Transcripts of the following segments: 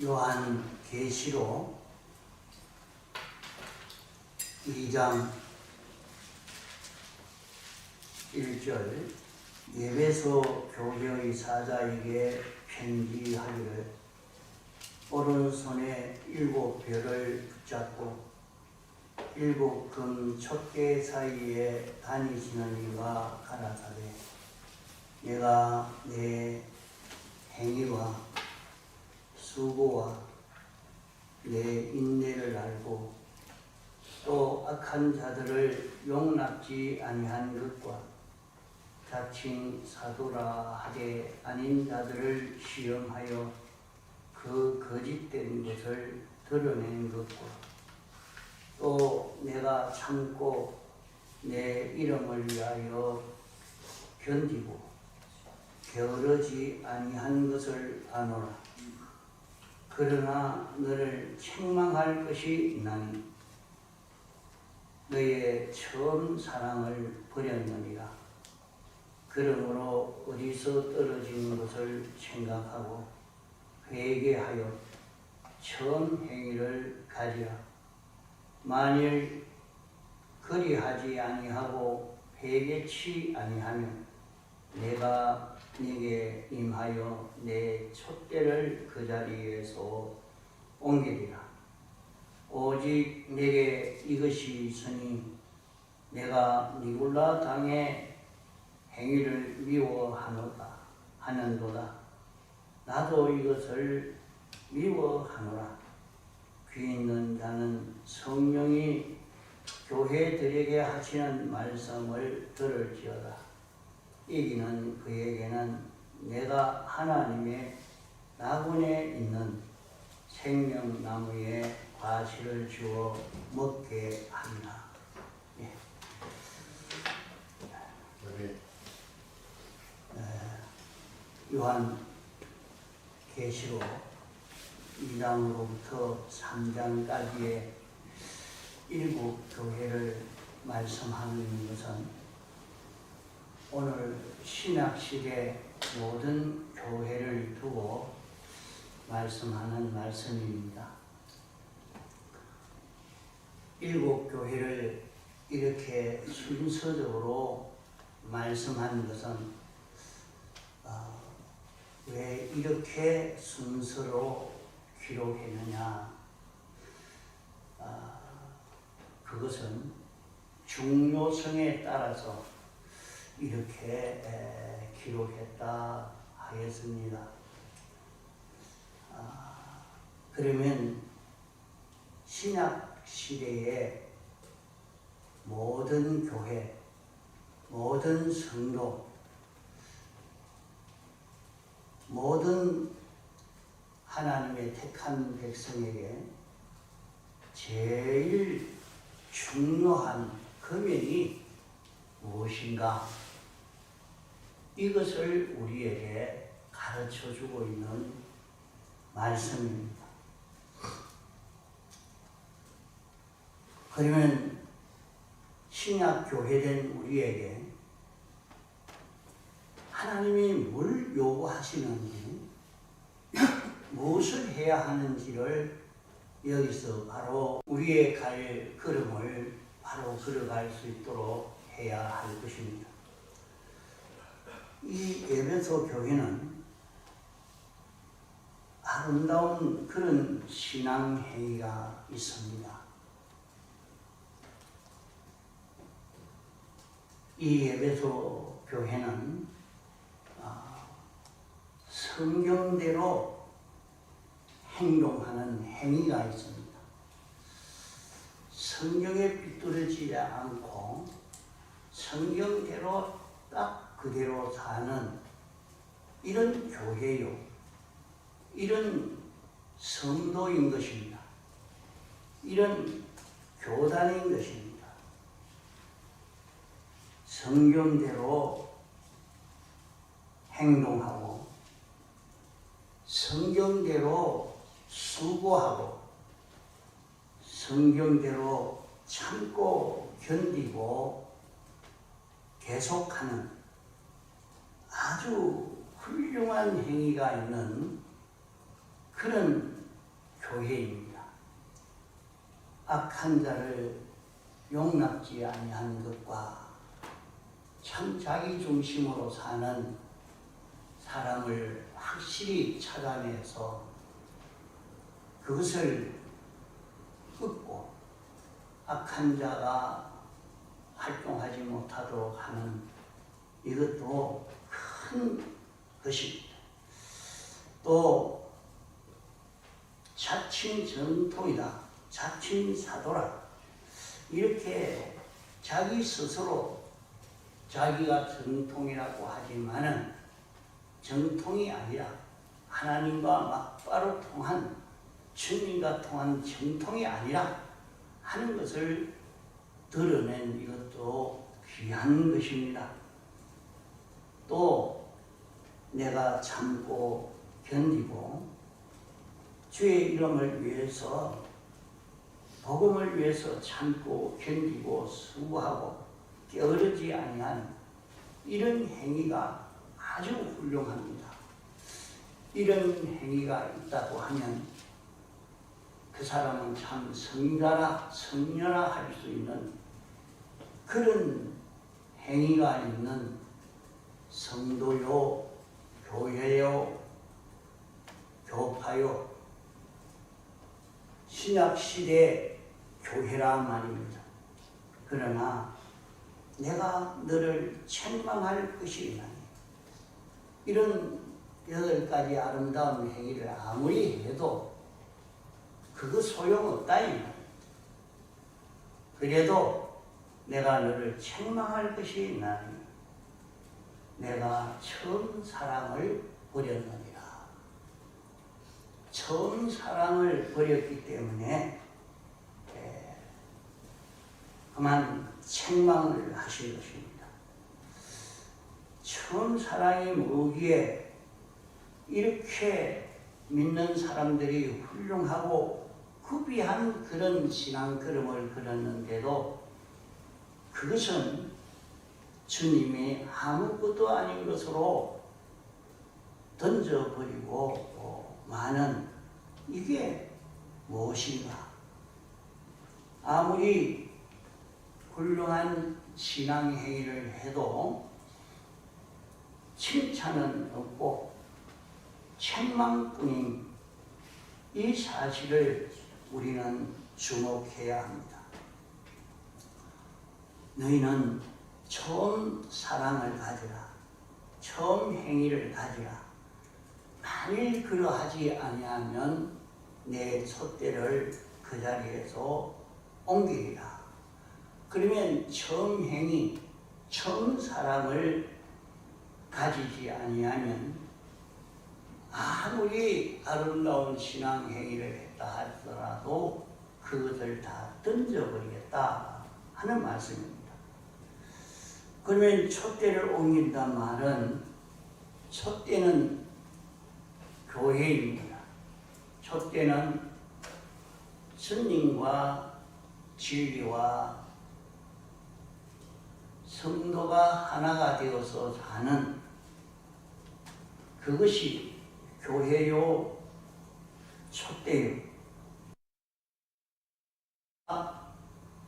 요한계시록 2장 1절 에베소 교회의 사자에게 편지하기를 오른손에 7별을 붙잡고 7 금 촛대 사이에 다니시는 이가 가라사대 내가 내 행위와 수고와 내 인내를 알고 또 악한 자들을 용납지 아니한 것과 자칭 사도라 하되 아닌 자들을 시험하여 그 거짓된 것을 드러낸 것과 또 내가 참고 내 이름을 위하여 견디고 게으르지 아니한 것을 아노라. 그러나 너를 책망할 것이 있나니 너의 처음 사랑을 버렸느니라. 그러므로 어디서 떨어진 것을 생각하고 회개하여 처음 행위를 가지라. 만일 그리하지 아니하고 회개치 아니하면 내가 네게 임하여 내 촛대를 그 자리에서 옮기리라. 오직 내게 이것이 있으니 내가 니굴라 당의 행위를 미워하는도다. 나도 이것을 미워하노라. 귀 있는 자는 성령이 교회들에게 하시는 말씀을 들을지어다. 이기는 그에게는 내가 하나님의 낙원에 있는 생명나무의 과실을 주어 먹게 하리라. 예. 요한계시록 2장으로부터 3장까지의 7 교회를 말씀하는 것은 오늘 신약시대 모든 교회를 두고 말씀하는 말씀입니다. 7 교회를 이렇게 순서적으로 말씀하는 것은 왜 이렇게 순서로 기록했느냐? 그것은 중요성에 따라서 이렇게 기록했다 하였습니다. 그러면 신약 시대의 모든 교회, 모든 성도, 모든 하나님의 택한 백성에게 제일 중요한 금연이 무엇인가? 이것을 우리에게 가르쳐주고 있는 말씀입니다. 그러면 신약 교회된 우리에게 하나님이 뭘 요구하시는지 무엇을 해야 하는지를 여기서 바로 우리의 갈 걸음을 바로 걸어갈 수 있도록 해야 할 것입니다. 이 에베소 교회는 아름다운 그런 신앙 행위가 있습니다. 이 에베소 교회는 성경대로 행동하는 행위가 있습니다. 성경에 삐뚤어지지 않고 성경대로 딱 그대로 사는 이런 교회요, 이런 성도인 것입니다. 이런 교단인 것입니다. 성경대로 행동하고 성경대로 수고하고 성경대로 참고 견디고 계속하는 아주 훌륭한 행위가 있는 그런 교회입니다. 악한 자를 용납지 아니한 것과 참 자기 중심으로 사는 사람을 확실히 찾아내서 그것을 끊고 악한 자가 활동하지 못하도록 하는 이것도 큰 것입니다. 또 자칭 정통이다, 자칭 사도라, 이렇게 자기 스스로 자기가 정통이라고 하지만은 정통이 아니라 하나님과 막바로 통한, 주님과 통한 정통이 아니라 하는 것을 드러낸 이것도 귀한 것입니다. 또 내가 참고 견디고 주의 이름을 위해서, 복음을 위해서 참고 견디고 수고하고 게으르지 아니한 이런 행위가 아주 훌륭합니다. 이런 행위가 있다고 하면 그 사람은 참 성자라 성녀라 할 수 있는 그런 행위가 있는 성도요, 교회요, 교파요, 신약시대 교회라 말입니다. 그러나 내가 너를 책망할 것이 있나니, 이런 8가지 아름다운 행위를 아무리 해도 그거 소용없다 이 말입니다. 그래도 내가 너를 책망할 것이 있나니 내가 처음 사랑을 버렸느니라. 처음 사랑을 버렸기 때문에 그만 책망을 하신 것입니다. 처음 사랑이 뭐기에 이렇게 믿는 사람들이 훌륭하고 구비한 그런 신앙 걸음을 걸었는데도 그것은 주님이 아무것도 아닌 것으로 던져버리고 많은, 이게 무엇인가? 아무리 훌륭한 신앙 행위를 해도 칭찬은 없고 책망뿐인 이 사실을 우리는 주목해야 합니다. 너희는 처음 사랑을 가지라, 처음 행위를 가지라. 만일 그러하지 아니하면 내 촛대를 그 자리에서 옮기리라. 그러면 처음 행위, 처음 사랑을 가지지 아니하면 아무리 아름다운 신앙 행위를 했다 하더라도 그것을 다 던져버리겠다 하는 말씀입니다. 그러면 촛대를 옮긴단 말은, 촛대는 교회입니다. 촛대는 스님과 진리와 성도가 하나가 되어서 사는 그것이 교회요, 촛대요.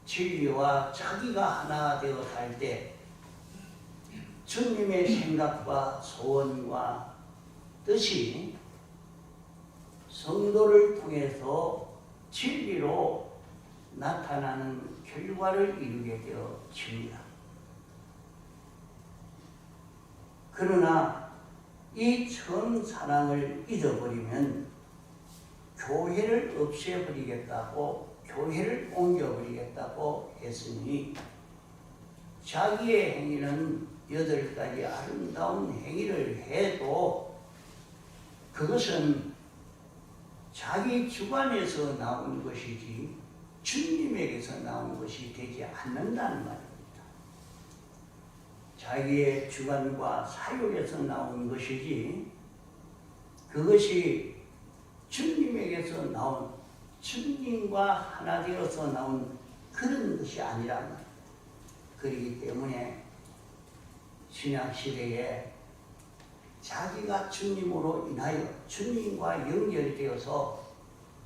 진리와 자기가 하나가 되어 살 때 주님의 생각과 소원과 뜻이 성도를 통해서 진리로 나타나는 결과를 이루게 되어집니다. 그러나 이 처음 사랑을 잊어버리면 교회를 없애버리겠다고, 교회를 옮겨버리겠다고 했으니 자기의 행위는 8가지 아름다운 행위를 해도 그것은 자기 주관에서 나온 것이지 주님에게서 나온 것이 되지 않는다는 말입니다. 자기의 주관과 사욕에서 나온 것이지 그것이 주님에게서 나온, 주님과 하나 되어서 나온 그런 것이 아니란 말입니다. 그렇기 때문에 신약시대에 자기가 주님으로 인하여 주님과 연결되어서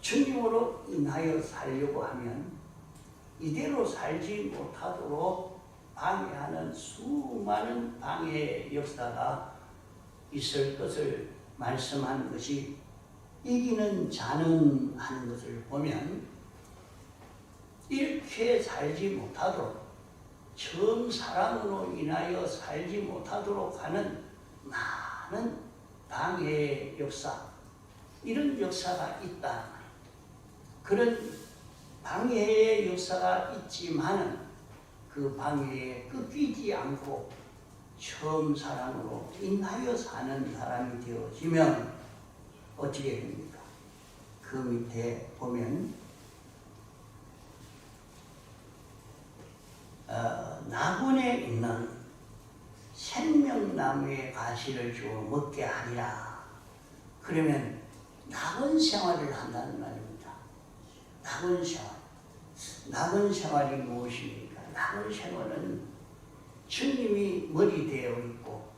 주님으로 인하여 살려고 하면 이대로 살지 못하도록 방해하는 수많은 방해의 역사가 있을 것을 말씀한 것이 이기는 자는 하는 것을 보면 이렇게 살지 못하도록 처음 사랑으로 인하여 살지 못하도록 하는 많은 방해의 역사, 이런 역사가 있다. 그런 방해의 역사가 있지만은 그 방해에 꺾이지 않고 처음 사랑으로 인하여 사는 사람이 되어지면 어떻게 됩니까? 그 밑에 보면 나군에 있는 생명나무의 가시를 주어 먹게 하리라. 그러면 낙원 생활을 한다는 말입니다. 낙원 생활. 낙원 생활이 무엇입니까? 낙원 생활은 주님이 머리 되어 있고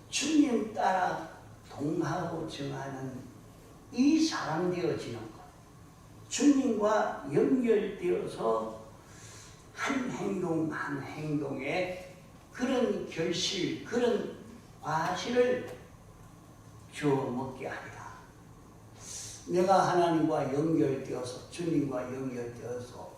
주님 따라 동하고 정하는 이 사람 되어지는 것. 주님과 연결되어서 한 행동 한 행동에 그런 결실, 그런 과실을 주어 먹게 하리라. 내가 하나님과 연결되어서 주님과 연결되어서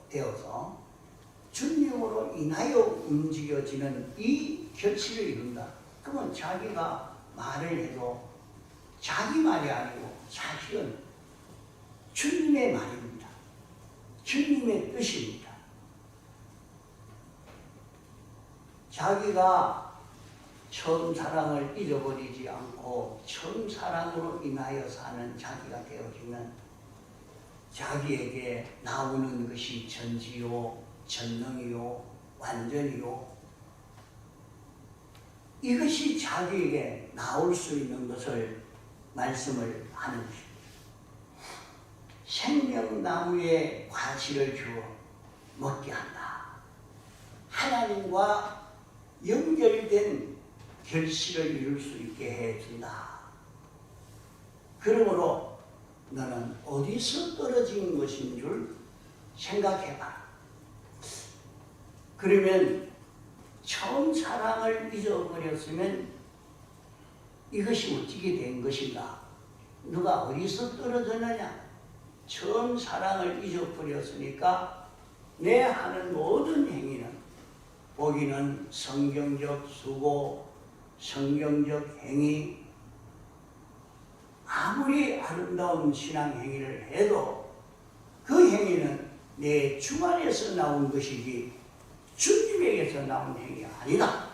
주님으로 인하여 움직여지는 이 결실을 이룬다. 그러면 자기가 말을 해도 자기 말이 아니고 사실은 주님의 말입니다. 주님의 뜻입니다. 자기가 처음 사랑을 잃어버리지 않고 처음 사랑으로 인하여 사는 자기가 되어지면 자기에게 나오는 것이 전지요, 전능이요, 완전이요, 이것이 자기에게 나올 수 있는 것을 말씀을 하는 것입니다. 생명나무의 과실을 주어 먹게 한다. 하나님과 연결된 결실을 이룰 수 있게 해준다. 그러므로 너는 어디서 떨어진 것인 줄 생각해봐. 그러면 처음 사랑을 잊어버렸으면 이것이 어떻게 된 것인가? 누가 어디서 떨어졌느냐? 처음 사랑을 잊어버렸으니까 내 하는 모든 행위는, 보기는 성경적 수고, 성경적 행위, 아무리 아름다운 신앙 행위를 해도 그 행위는 내 주관에서 나온 것이지 주님에게서 나온 행위가 아니다.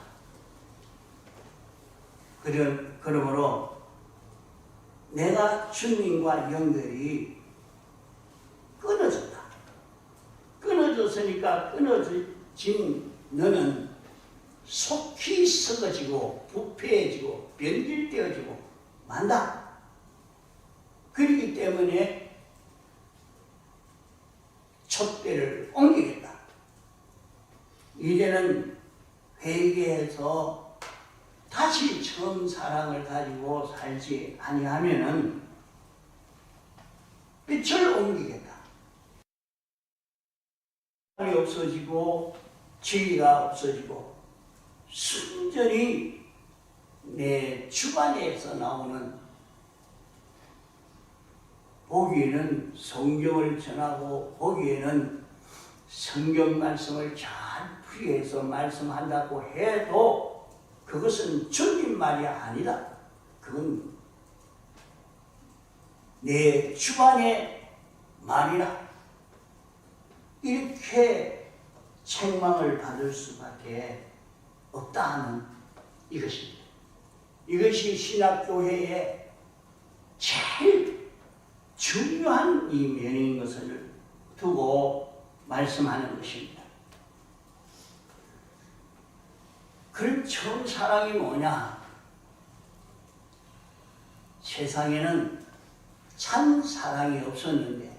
그러므로 내가 주님과 연결이 끊어졌다. 끊어졌으니까 끊어진 너는 속히 썩어지고 부패해지고 변질되어지고 만다. 그렇기 때문에 촛대를 옮기겠다. 이제는 회개해서 다시 처음 사랑을 가지고 살지 아니하면은 빛을 옮기겠다. 사랑이 없어지고 지위가 없어지고 순전히 내 주관에서 나오는, 보기에는 성경을 전하고 보기에는 성경 말씀을 잘 풀이해서 말씀한다고 해도 그것은 주님 말이 아니다. 그건 내 주관의 말이라. 이렇게 책망을 받을 수밖에 없다 하는 이것입니다. 이것이 신학교회의 제일 중요한 이 면인 것을 두고 말씀하는 것입니다. 그럼 처음 사랑이 뭐냐? 세상에는 참 사랑이 없었는데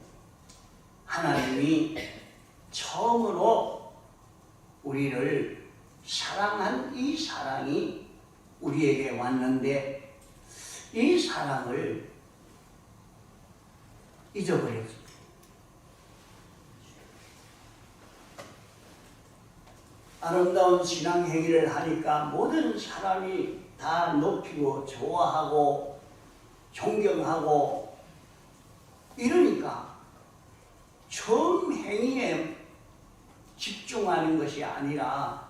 하나님이 처음으로 우리를 사랑한 이 사랑이 우리에게 왔는데 이 사랑을 잊어버렸습니다. 아름다운 신앙 행위를 하니까 모든 사람이 다 높이고 좋아하고 존경하고 이러니까 처음 행위에 집중하는 것이 아니라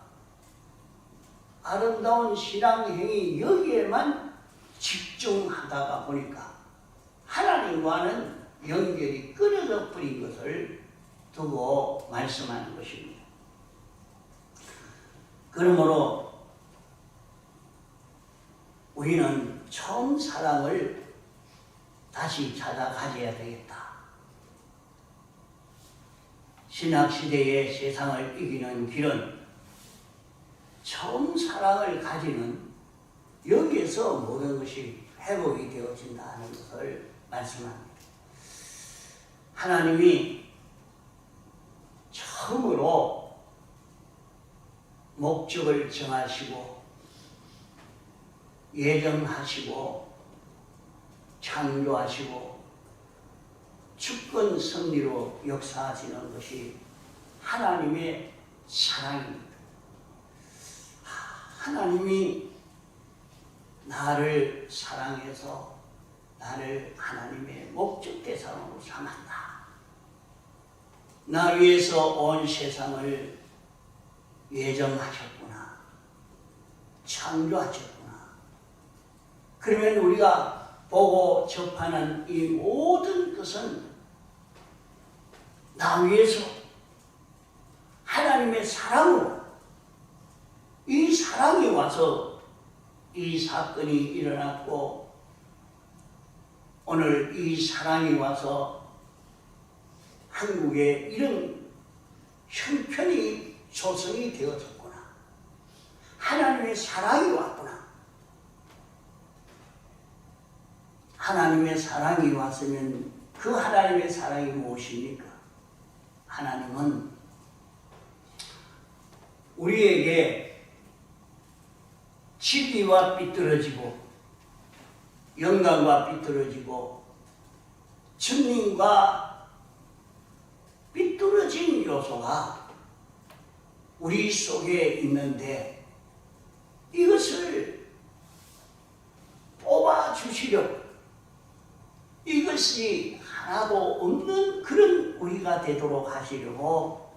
아름다운 신앙 행위 여기에만 집중하다가 보니까 하나님과는 연결이 끊어져 버린 것을 두고 말씀하는 것입니다. 그러므로 우리는 처음 사랑을 다시 찾아 가져야 되겠다. 신학시대의 세상을 이기는 길은 처음 사랑을 가지는 여기에서 모든 것이 회복이 되어진다는 것을 말씀합니다. 하나님이 처음으로 목적을 정하시고 예정하시고 창조하시고 주권 섭리로 역사하시는 것이 하나님의 사랑입니다. 하나님이 나를 사랑해서 나를 하나님의 목적 대상으로 삼았다. 나 위해서 온 세상을 예정하셨구나. 창조하셨구나. 그러면 우리가 보고 접하는 이 모든 것은 나 위해서 하나님의 사랑으로 이 사랑이 와서 이 사건이 일어났고 오늘 이 사랑이 와서 한국에 이런 형편이 조성이 되어졌구나. 하나님의 사랑이 왔구나. 하나님의 사랑이 왔으면 그 하나님의 사랑이 무엇입니까? 하나님은 우리에게 진리와 삐뚤어지고 영광과 삐뚤어지고 천민과 삐뚤어진 요소가 우리 속에 있는데 이것을 뽑아주시려고 이것이 하나도 없는 그런 우리가 되도록 하시려고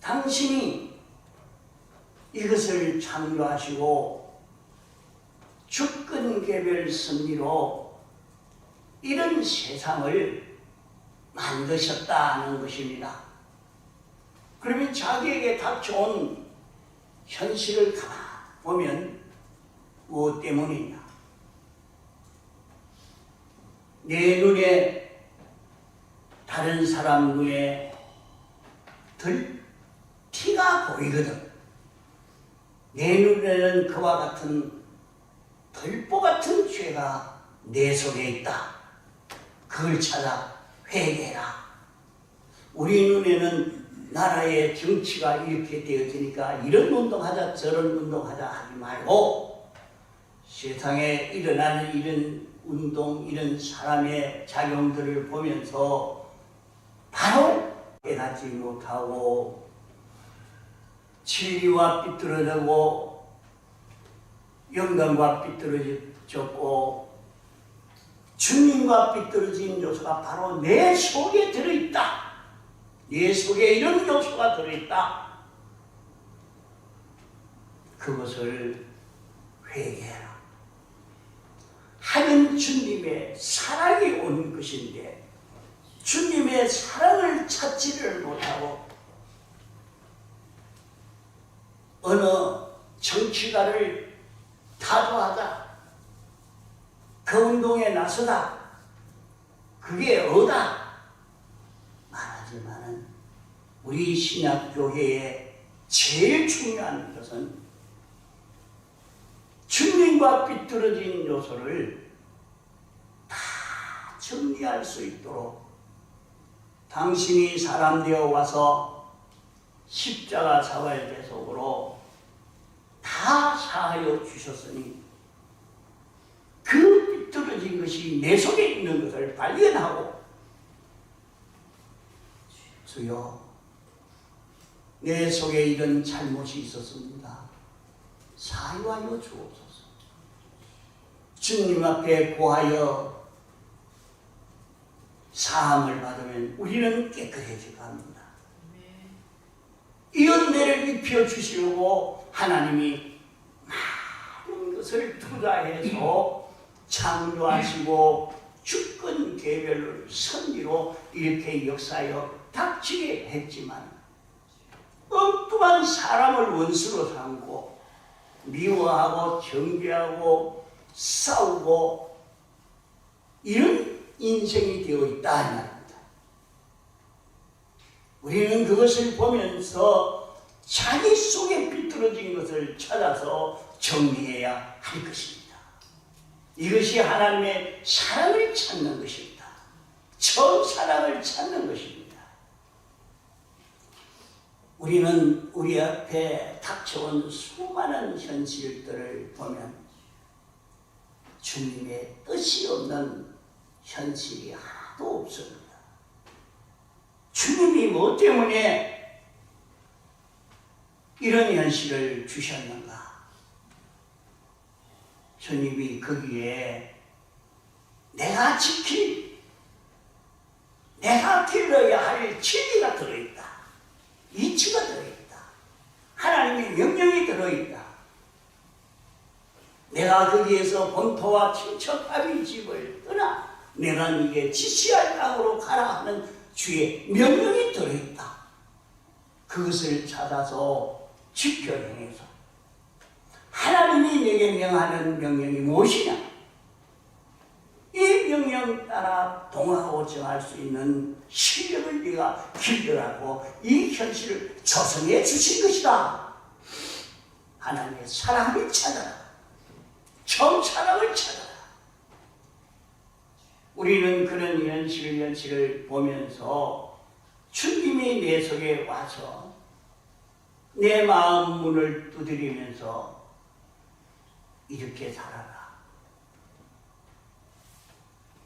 당신이 이것을 창조하시고 주권개별 섭리로 이런 세상을 만드셨다는 것입니다. 그러면 자기에게 닥쳐온 현실을 가만 보면 무엇 때문이냐? 내 눈에 다른 사람 눈에 덜 티가 보이거든. 내 눈에는 그와 같은 들보 같은 죄가 내 속에 있다. 그걸 찾아 회개해라. 우리 눈에는 나라의 정치가 이렇게 되어지니까 이런 운동하자 저런 운동하자 하지 말고 세상에 일어나는 이런 운동, 이런 사람의 작용들을 보면서 바로 깨닫지 못하고 진리와 삐뚤어지고 영광과 삐뚤어졌고 주님과 삐뚤어진 요소가 바로 내 속에 들어있다. 내 속에 이런 요소가 들어있다. 그것을 회개해라. 하는 주님의 사랑이 온 것인데 주님의 사랑을 찾지를 못하고 어느 정치가를 타도하다 그 운동에 나서다 그게 어다 말하지만은 우리 신약교회의 제일 중요한 것은 주님과 삐뚤어진 요소를 다 정리할 수 있도록 당신이 사람 되어 와서 십자가 자활 대속으로 다 사하여 주셨으니 그 삐뚤어진 것이 내 속에 있는 것을 발견하고 주여, 내 속에 이런 잘못이 있었습니다. 사유하여 주옵소서. 주님 앞에 고하여 사함을 받으면 우리는 깨끗해져 갑니다. 이 은혜를 입혀 주시려고 하나님이 많은 것을 투자해서 창조하시고 주권 개별을 선지로 이렇게 역사하여 닥치게 했지만 엉뚱한 사람을 원수로 삼고 미워하고 정죄하고 싸우고 이런 인생이 되어 있다 이 말입니다. 우리는 그것을 보면서 자기 속에 비뚤어진 것을 찾아서 정리해야 할 것입니다. 이것이 하나님의 사랑을 찾는 것입니다. 처음 사랑을 찾는 것입니다. 우리는 우리 앞에 닥쳐온 수많은 현실들을 보면 주님의 뜻이 없는 현실이 하나도 없습니다. 주님이 뭐 때문에 이런 현실을 주셨는가? 주님이 거기에 내가 길러야 할 진리가 들어있다. 이치가 들어있다. 하나님의 명령이 들어있다. 내가 거기에서 본토와 친척아비 집을 떠나 내가 네게 지시할 땅으로 가라 하는 주의 명령이 들어있다. 그것을 찾아서 지켜 행해서 하나님이 내게 명하는 명령이 무엇이냐? 이 명령 따라 동하고 정할 수 있는 실력을 네가 길러라고 이 현실을 조성해 주신 것이다. 하나님의 사랑을 찾아라. 처음 사랑을 찾아라. 우리는 그런 현실을 보면서 주님이 내 속에 와서 내 마음 문을 두드리면서 이렇게 살아라.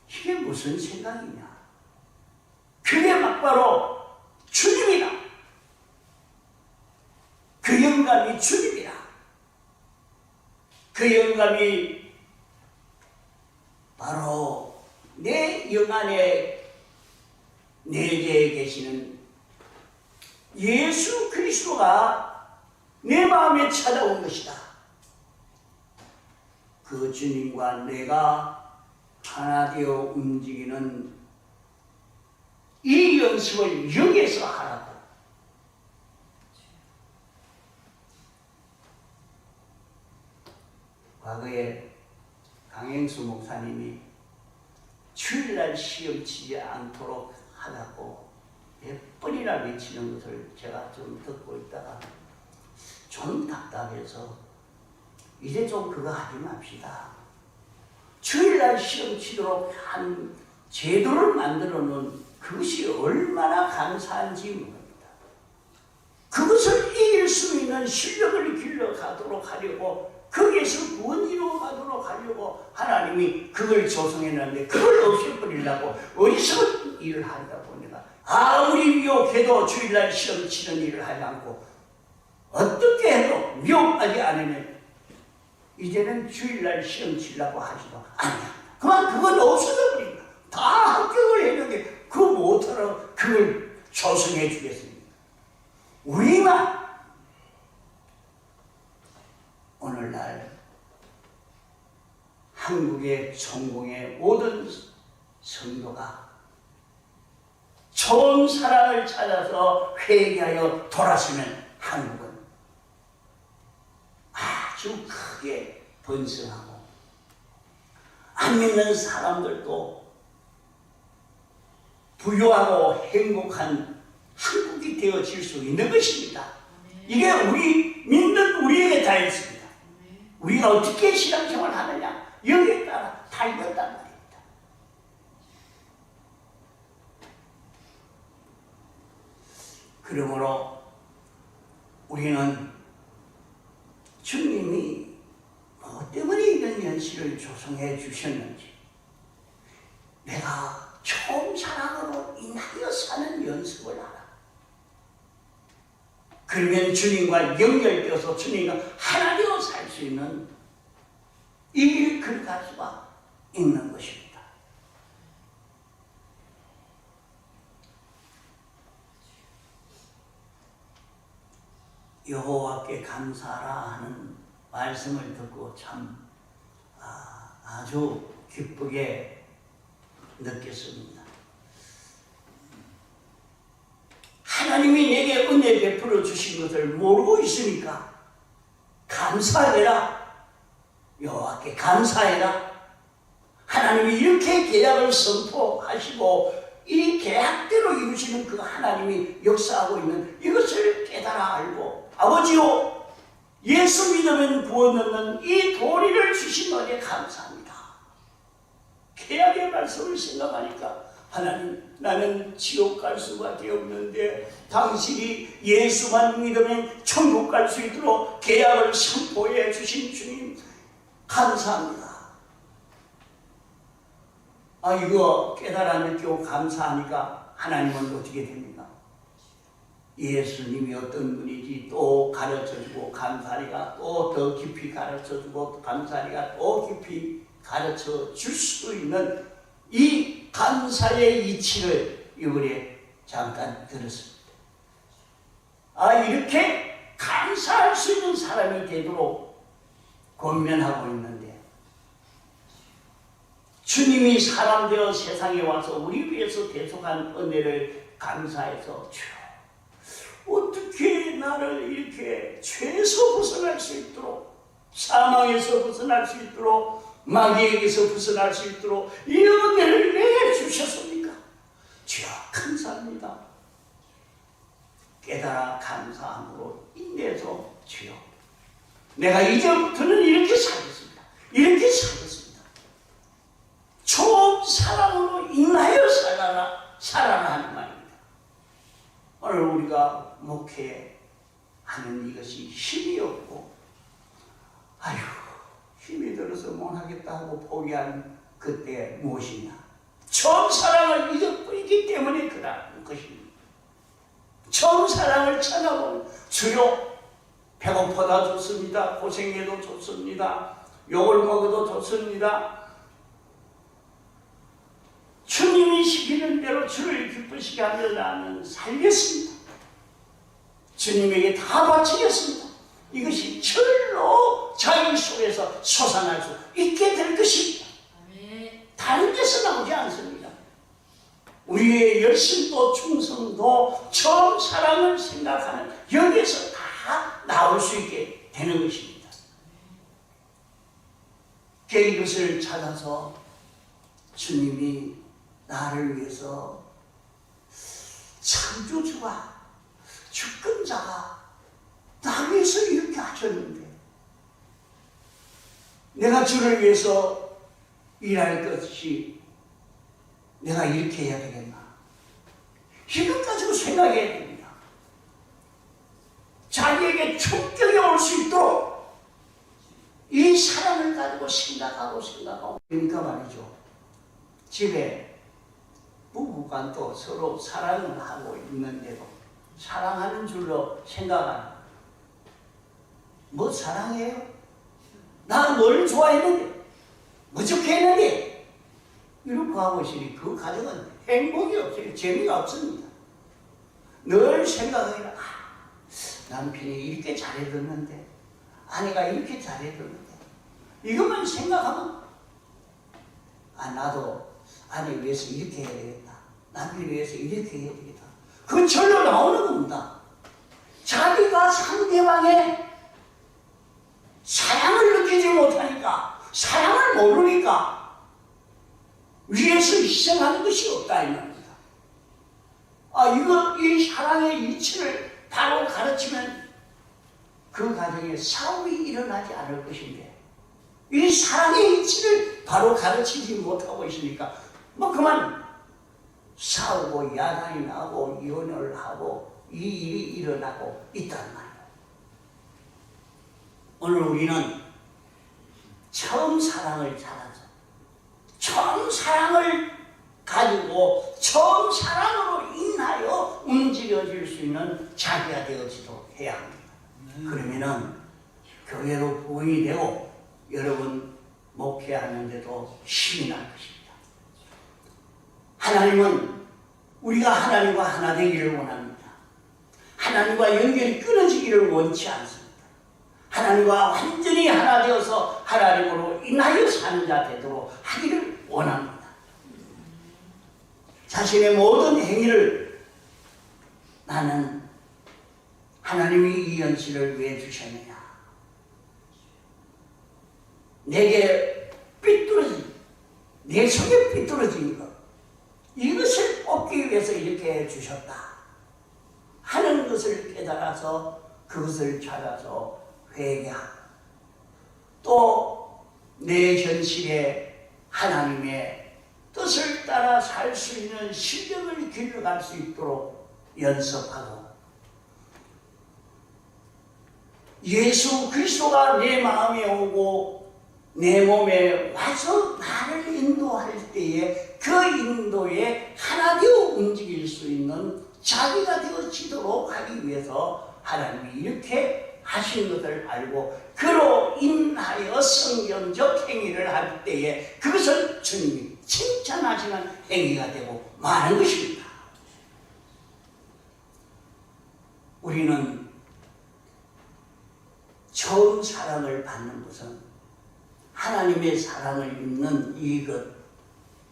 이게 무슨 생각이냐? 그게 막바로 주님이다. 그 영감이 주님이다. 그 영감이 바로 내 영 안에 내게 계시는 예수 그리스도가 내 마음에 찾아온 것이다. 그 주님과 내가 하나 되어 움직이는 이 연습을 여기에서 하라고. 과거에 강행수 목사님이 주일날 시험 치지 않도록 하라고 몇 번이나 외치는 것을 제가 좀 듣고 있다가 좀 답답해서 이제 좀 그거 하지 맙시다. 주일날 시험 치도록 한 제도를 만들어 놓은 그것이 얼마나 감사한지 모릅니다. 그것을 이길 수 있는 실력을 길러가도록 하려고 거기에서 구원 이루어가도록 하려고 하나님이 그걸 조성해놨는데 그걸 없애버리려고 어리석은 일을 하다 보니까 아무리 미혹해도 주일날 시험 치는 일을 하지 않고 어떻게 해도 미혹하지 않으면 이제는 주일날 시험 치려고 하지도 아니야. 그만 그건 없어져 버린다. 다 합격을 했는데 그 못하러 그걸 조성해 주겠습니다. 우리만 오늘날 한국의 성공의 모든 성도가 처음 사랑을 찾아서 회개하여 돌아서면 한국은 아주 크게 번성하고 안 믿는 사람들도 부유하고 행복한 한국이 되어질 수 있는 것입니다. 이게 우리 믿는 우리에게 다 있습니다. 우리가 어떻게 신앙생활을 하느냐 여기에 따라 달렸단 말입니다. 그러므로 우리는 주님이 뭐 때문에 이런 현실을 조성해 주셨는지 내가 처음 사랑으로 인하여 사는 연습을 하라. 그러면 주님과 연결되어서 주님과 하나 되어 살 수 있는 이 길을 걸어갈 수가 있는 것입니다. 여호와께 감사하라 하는 말씀을 듣고 참 아주 기쁘게 느꼈습니다. 하나님이 내게 은혜 베풀어 주신 것을 모르고 있으니까 감사해라. 여호와께 감사해라. 하나님이 이렇게 계약을 선포하시고 이 계약대로 이루시는 그 하나님이 역사하고 있는 이것을 깨달아 알고, 아버지요, 예수 믿으면 구원 얻는 이 도리를 주신 은혜 감사합니다. 계약의 말씀을 생각하니까 하나님, 나는 지옥 갈 수밖에 없는데 당신이 예수만 믿으면 천국 갈 수 있도록 계약을 선포해 주신 주님 감사합니다. 이거 깨달아 느끼고 감사하니까 하나님은 어떻게 됩니까? 예수님이 어떤 분인지 또 가르쳐주고, 감사하니까 또 더 깊이 가르쳐주고, 감사하니까 또 깊이 가르쳐 줄 수 있는 이 감사의 이치를 이번에 잠깐 들었습니다. 이렇게 감사할 수 있는 사람이 되도록 권면하고 있는데, 주님이 사람 되어 세상에 와서 우리 위해서 대속한 은혜를 감사해서, 주여, 어떻게 나를 이렇게 죄에서 벗어날 수 있도록, 사망에서 벗어날 수 있도록, 마귀에게서 벗어날 수 있도록 이 은혜를 내게 주셨습니까? 주여 감사합니다. 깨달아 감사함으로 인내해서, 주여, 내가 이제부터는 이렇게 살겠습니다. 이렇게 살겠습니다. 총 사랑으로 인하여 살아라 하는 말입니다. 오늘 우리가 목회하는 이것이 힘이 없고, 힘이 들어서 못하겠다 하고 포기한 그때 무엇이냐? 처음 사랑을 잊어버리기 때문에 그러는 것입니다. 처음 사랑을 찾아보면, 주여, 배고파도 좋습니다. 고생해도 좋습니다. 욕을 먹어도 좋습니다. 주님이 시키는 대로 주를 기쁘시게 하며 나는 살겠습니다. 주님에게 다 바치겠습니다. 이것이 철로 자기 속에서 솟아날 수 있게 될 것입니다. 다른 데서 나오지 않습니다. 우리의 열심도 충성도 처음 사랑을 생각하는 여기에서 다 나올 수 있게 되는 것입니다. 이것을 찾아서 주님이 나를 위해서 창조주가, 주권자가 나 위해서 이렇게 하셨는데 내가 주를 위해서 일할 것이 내가 이렇게 해야 되겠나? 이것 가지고 생각해야 됩니다. 자기에게 충격이 올 수 있도록 이 사랑을 가지고 생각하고 그러니까 말이죠. 집에 부부간도 서로 사랑을 하고 있는데도 사랑하는 줄로 생각하는, 뭐 사랑해요? 나 널 좋아했는데, 무척 했는데, 이렇게 하고 있으니 그 가정은 행복이 없어요. 재미가 없습니다. 늘 생각해요. 남편이 이렇게 잘해줬는데, 아내가 이렇게 잘해줬는데, 이것만 생각하면 나도 아내 위해서 이렇게 해야 되겠다. 남편 위해서 이렇게 해야 되겠다. 그건 절로 나오는 겁니다. 자기가 상대방의 사랑을 느끼지 못하니까, 사랑을 모르니까 위해서 희생하는 것이 없다 이 말입니다. 이 사랑의 이치를 바로 가르치면 그 가정에 싸움이 일어나지 않을 것인데, 이 사랑의 이치를 바로 가르치지 못하고 있으니까 그만 싸우고 야단이 나고 이혼을 하고 이 일이 일어나고 있단 말이에요. 오늘 우리는 처음 사랑을 찾아서 처음 사랑을 가지고 처음 사랑으로 인하여 움직여 되어질 수 있는 자기가 되어지도록 해야 합니다. 그러면은 교회로 부흥이 되고 여러분 목회하는데도 힘이 날 것입니다. 하나님은 우리가 하나님과 하나 되기를 원합니다. 하나님과 연결이 끊어지기를 원치 않습니다. 하나님과 완전히 하나 되어서 하나님으로 인하여 사는 자 되도록 하기를 원합니다. 자신의 모든 행위를 나는 하나님이 이 연실을 왜 주셨느냐, 내게 삐뚤어진, 내 속에 삐뚤어진 것, 이것을 뽑기 위해서 이렇게 주셨다 하는 것을 깨달아서 그것을 찾아서 회개하고, 또 내 현실에 하나님의 뜻을 따라 살 수 있는 실력을 길러갈 수 있도록 연습하고, 예수 그리스도가 내 마음에 오고 내 몸에 와서 나를 인도할 때에 그 인도에 하나 되어 움직일 수 있는 자기가 되어지도록 하기 위해서 하나님이 이렇게 하신 것을 알고 그로 인하여 성경적 행위를 할 때에 그것을 주님이 칭찬하시는 행위가 되고 마는 것입니다. 우리는 처음 사랑을 받는 것은 하나님의 사랑을 입는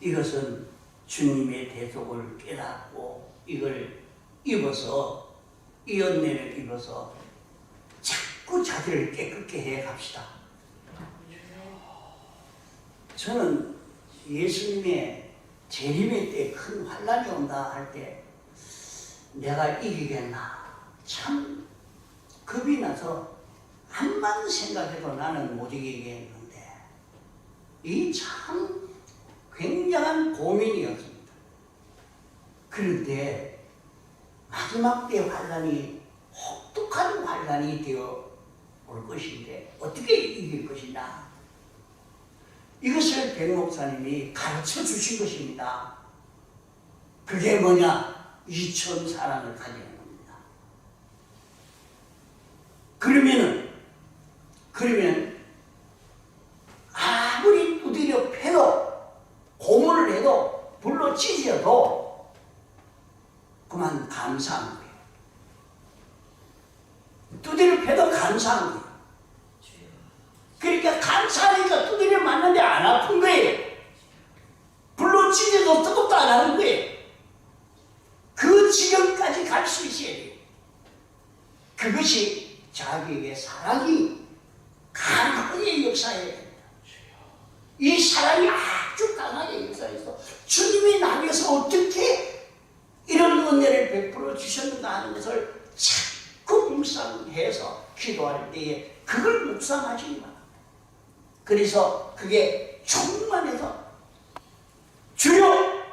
이것은 주님의 대속을 깨닫고 이걸 입어서, 이 은혜를 입어서 자꾸 자기를 깨끗게 해 갑시다. 저는 예수님의 재림의 때 큰 환란이 온다 할 때 내가 이기겠나 참 겁이 나서 한만 생각해도 나는 못 이기겠는데, 이 참 굉장한 고민이었습니다. 그런데 마지막 때 환란이 혹독한 환란이 되어 올 것인데 어떻게 이길 것이냐, 이것을 백 목사님이 가르쳐 주신 것입니다. 그게 뭐냐? 이천 사랑을 가지는 겁니다. 그러면 아무리 두드려 패도, 고문을 해도, 불로 찢어도 그만 감사한 거예요. 두드려 패도 감사한 거예요. 그러니까 감사하니까 두드려 맞는데 안 아픈 거예요. 불로 찢어도 뜨겁도 안 하는 거예요. 그 지경까지 갈 수 있어야 돼요. 그것이 자기에게 사랑이 강하게 역사해야 됩니다. 이 사랑이 아주 강하게 역사해서 주님이 나에게서 어떻게 이런 은혜를 베풀어 주셨는가 하는 것을 자꾸 묵상해서 기도할 때에 그걸 묵상하시기 바랍니다. 그래서 그게 충만해서 주여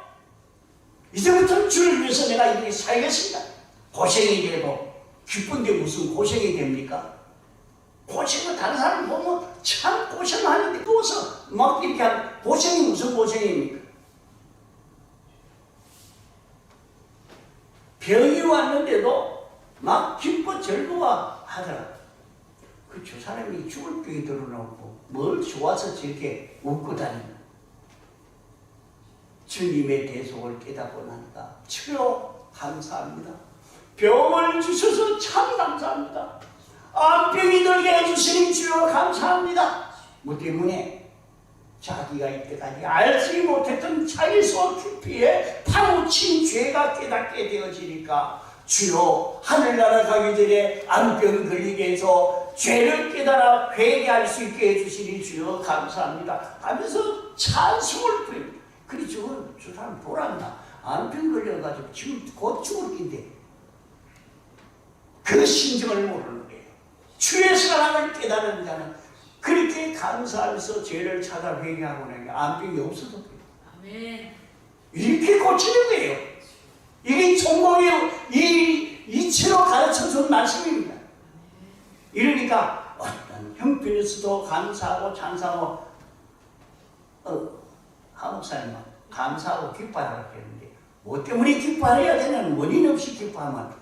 이제부터 주를 위해서 내가 이렇게 살겠습니다. 고생이 돼도 기쁜데 무슨 고생이 됩니까? 고생을 다른 사람 보면 참 고생하는데 누워서 막 이렇게 하는 고생이 무슨 고생입니까? 병이 왔는데도 막 기뻐 즐거워 하더라. 그 저 사람이 죽을 병이 들어놓고 뭘 좋아서 저렇게 웃고 다니나. 주님의 대속을 깨닫고 나니까 주여 감사합니다. 병을 주셔서 참 감사합니다. 암병이 들게 해주시니 주여 감사합니다. 뭐 때문에? 자기가 이때까지 알지 못했던 자기 속 깊이에 파묻힌 죄가 깨닫게 되어지니까 주여 하늘나라 가기 전에 암병 걸리게 해서 죄를 깨달아 회개할 수 있게 해주시니 주여 감사합니다 하면서 찬송을 부립니다. 그래 저 사람 돌았나? 암병 걸려가지고 지금 곧 죽을 긴데 그 심정을 모르는 거예요. 주의 사랑을 깨달은 자는 그렇게 감사하면서 죄를 찾아 회개하고 나니까 암병이 없어도 돼요. 아멘. 이렇게 고치는 거예요. 이게 종공의 이치로 가르쳐준 말씀입니다. 이러니까 어떤 형편에서도 감사하고 찬사하고 한목사님은 감사하고 기뻐하라고 했는데 뭐 때문에 기뻐해야 되는 원인 없이 기뻐하면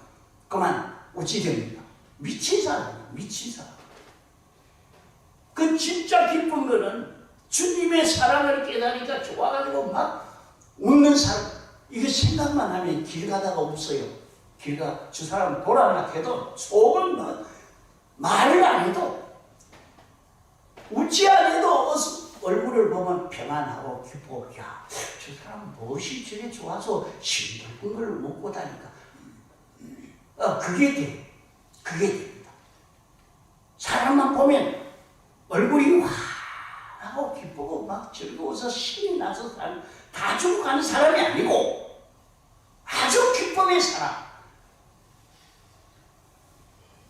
그만 어찌 됩니까? 미친 사람이에요. 미친 사람. 그 진짜 기쁜 거는 주님의 사랑을 깨달으니까 좋아가지고 막 웃는 사람. 이거 생각만 하면 길 가다가 웃어요. 저 사람 돌아가나 해도 속은 막 말을 안 해도 웃지 않아도 얼굴을 보면 평안하고 기쁘고, 야, 저 사람 무엇이 저래 좋아서 싱글픈 걸 먹고 다니까. 그게 돼. 그게 됩니다. 사람만 보면 얼굴이 환하고 기쁘고 막 즐거워서 신이 나서 다 죽어가는 사람이 아니고 아주 기쁨의 사람.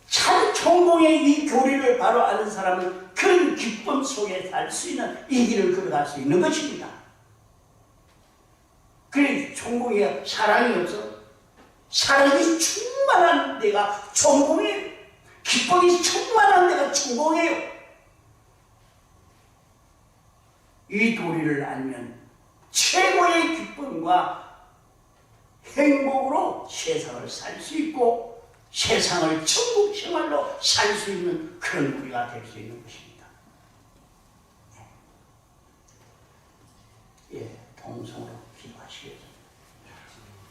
참 천공의 이 교리를 바로 아는 사람은 그런 기쁨 속에 살 수 있는 이 길을 걸어갈 수 있는 것입니다. 그래 천공에 사랑이 없어? 사랑이 충만한 데가 천공이에요. 기쁨이 충만한 데가 천공이에요. 이 도리를 알면 최고의 기쁨과 행복으로 세상을 살 수 있고 세상을 천국 생활로 살 수 있는 그런 우리가 될 수 있는 것입니다. 예, 통성으로 기도하시겠습니다.